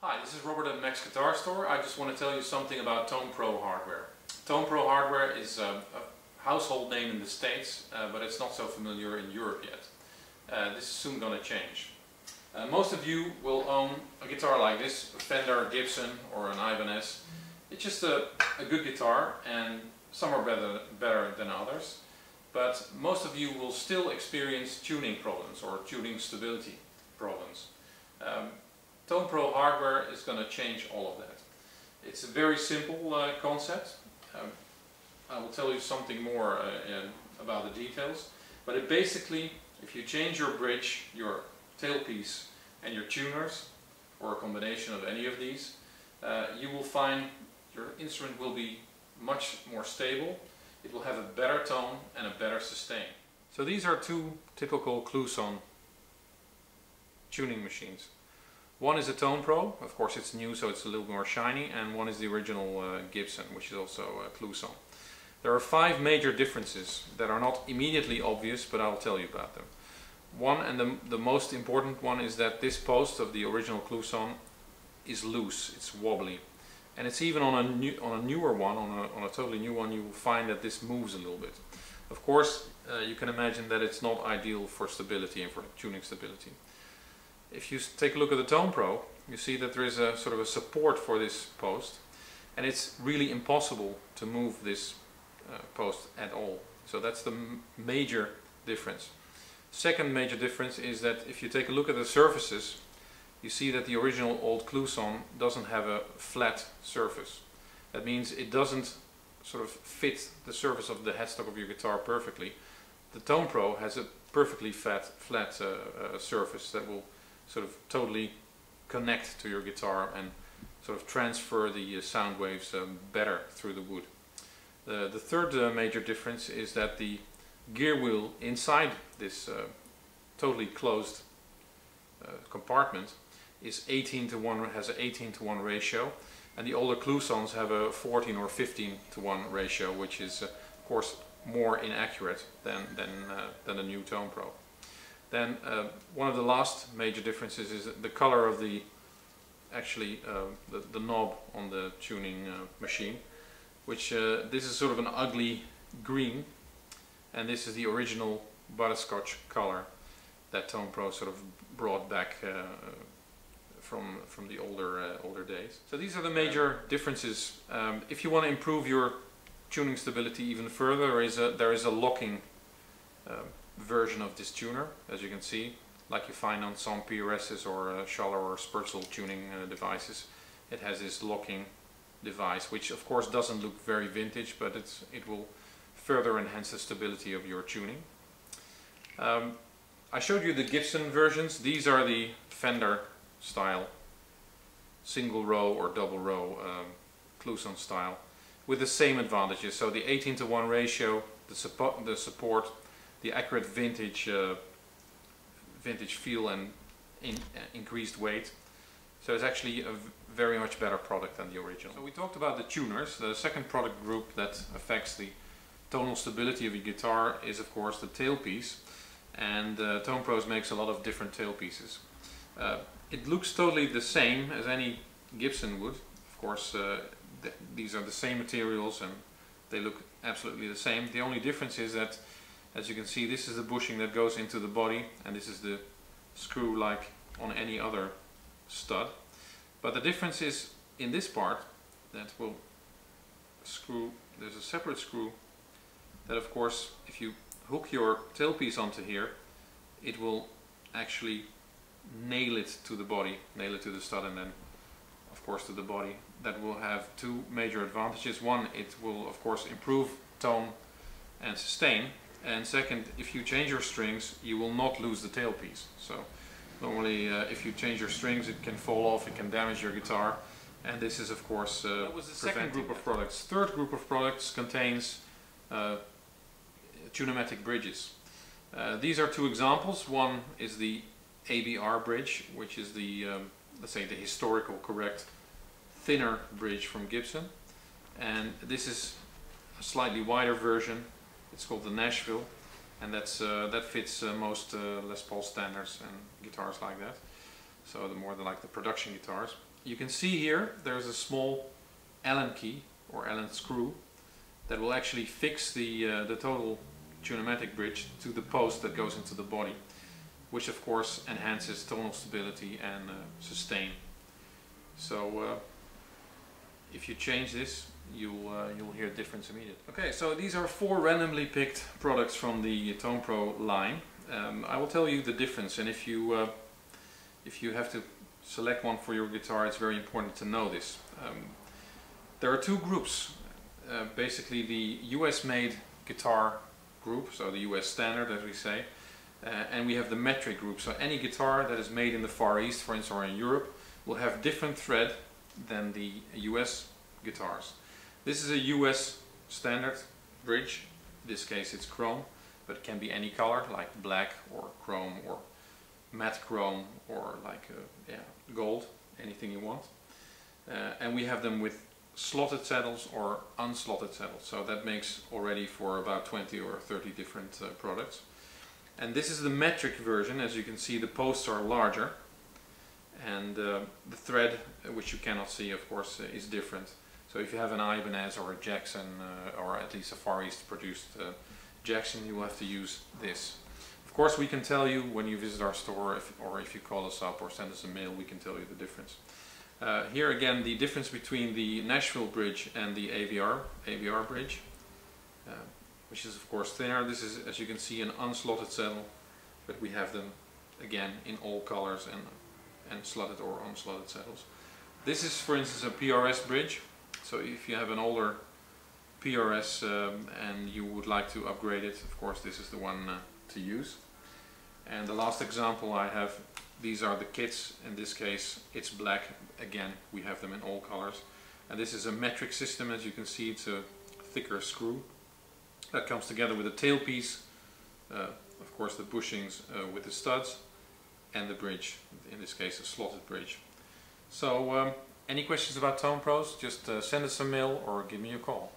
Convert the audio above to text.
Hi, this is Robert at Max Guitar Store. I just want to tell you something about TonePros hardware. TonePros hardware is a household name in the States, but it's not so familiar in Europe yet. This is soon going to change. Most of you will own a guitar like this, a Fender, Gibson or an Ibanez. It's just a good guitar, and some are better than others. But most of you will still experience tuning problems or tuning stability problems. TonePros hardware is going to change all of that. It's a very simple concept. I will tell you something more about the details. But it basically, if you change your bridge, your tailpiece and your tuners, or a combination of any of these, you will find your instrument will be much more stable. It will have a better tone and a better sustain. So these are two typical Kluson tuning machines. One is a TonePros, of course it's new so it's a little more shiny, and one is the original Gibson, which is also Kluson. There are 5 major differences that are not immediately obvious, but I'll tell you about them. One, and the most important one, is that this post of the original Kluson is loose, it's wobbly. And it's even on a newer one, on a totally new one, you will find that this moves a little bit. Of course, you can imagine that it's not ideal for stability and for tuning stability. If you take a look at the TonePros, you see that there is a sort of a support for this post, and it's really impossible to move this post at all. So that's the major difference. Second major difference is that if you take a look at the surfaces, you see that the original old Kluson doesn't have a flat surface. That means it doesn't sort of fit the surface of the headstock of your guitar perfectly. The TonePros has a perfectly flat surface that will sort of totally connect to your guitar and sort of transfer the sound waves better through the wood. The third major difference is that the gear wheel inside this totally closed compartment is 18:1, has an 18:1 ratio, and the older Klusons have a 14 or 15:1 ratio, which is of course more inaccurate than the new TonePros. Then one of the last major differences is the color of the the knob on the tuning machine, which this is sort of an ugly green, and this is the original butterscotch color that TonePros sort of brought back from the older days. So these are the major differences. If you want to improve your tuning stability even further, there is a locking version of this tuner, as you can see, like you find on some PRSs or Schaller or Spurzl tuning devices. It has this locking device, which of course doesn't look very vintage, but it will further enhance the stability of your tuning. I showed you the Gibson versions. These are the Fender style, single row or double row Kluson style, with the same advantages. So the 18:1 ratio, the support, the accurate vintage feel and increased weight. So it's actually a very much better product than the original. So we talked about the tuners. The second product group that affects the tonal stability of your guitar is of course the tailpiece, and TonePros makes a lot of different tailpieces. It looks totally the same as any Gibson would. Of course, these are the same materials and they look absolutely the same. The only difference is that, as you can see, this is the bushing that goes into the body, and this is the screw like on any other stud. But the difference is in this part that will screw, there's a separate screw that, of course, if you hook your tailpiece onto here, it will actually nail it to the body, nail it to the stud, and then of course to the body. That will have 2 major advantages. One, it will of course improve tone and sustain, and second, if you change your strings you will not lose the tailpiece. So normally if you change your strings it can fall off, it can damage your guitar, and this is of course that was the second group of products. Third group of products contains tunematic bridges. These are 2 examples. One is the ABR bridge, which is the let's say the historical correct thinner bridge from Gibson, and this is a slightly wider version. It's called the Nashville, and that fits most Les Paul standards and guitars like that. So the more like the production guitars. you can see here there's a small Allen key or Allen screw that will actually fix the total tunematic bridge to the post that goes into the body, which of course enhances tonal stability and sustain. So if you change this, you'll hear a difference immediately. Okay, so these are 4 randomly picked products from the TonePro line. I will tell you the difference, and if you have to select one for your guitar, it's very important to know this. There are 2 groups. Basically the US made guitar group, so the US standard as we say, and we have the metric group. So any guitar that is made in the Far East, for instance, or in Europe, will have different thread than the US guitars. This is a US standard bridge. In this case it's chrome, but it can be any color like black or chrome or matte chrome or like gold, anything you want. And we have them with slotted saddles or unslotted saddles, so that makes already for about 20 or 30 different products. And this is the metric version. As you can see, the posts are larger, and the thread, which you cannot see of course, is different. So if you have an Ibanez or a Jackson, or at least a Far East produced Jackson, you will have to use this. Of course we can tell you when you visit our store, or if you call us up or send us a mail, we can tell you the difference. Here again, the difference between the Nashville bridge and the AVR bridge, which is of course thinner. This is, as you can see, an unslotted saddle, but we have them again in all colors and slotted or unslotted saddles. This is, for instance, a PRS bridge. So if you have an older PRS and you would like to upgrade it, of course this is the one to use. And the last example I have, these are the kits. In this case it's black. Again, we have them in all colors. And this is a metric system. As you can see, it's a thicker screw that comes together with a tailpiece, of course the bushings with the studs, and the bridge, in this case a slotted bridge. So any questions about TonePros, just send us a mail or give me a call.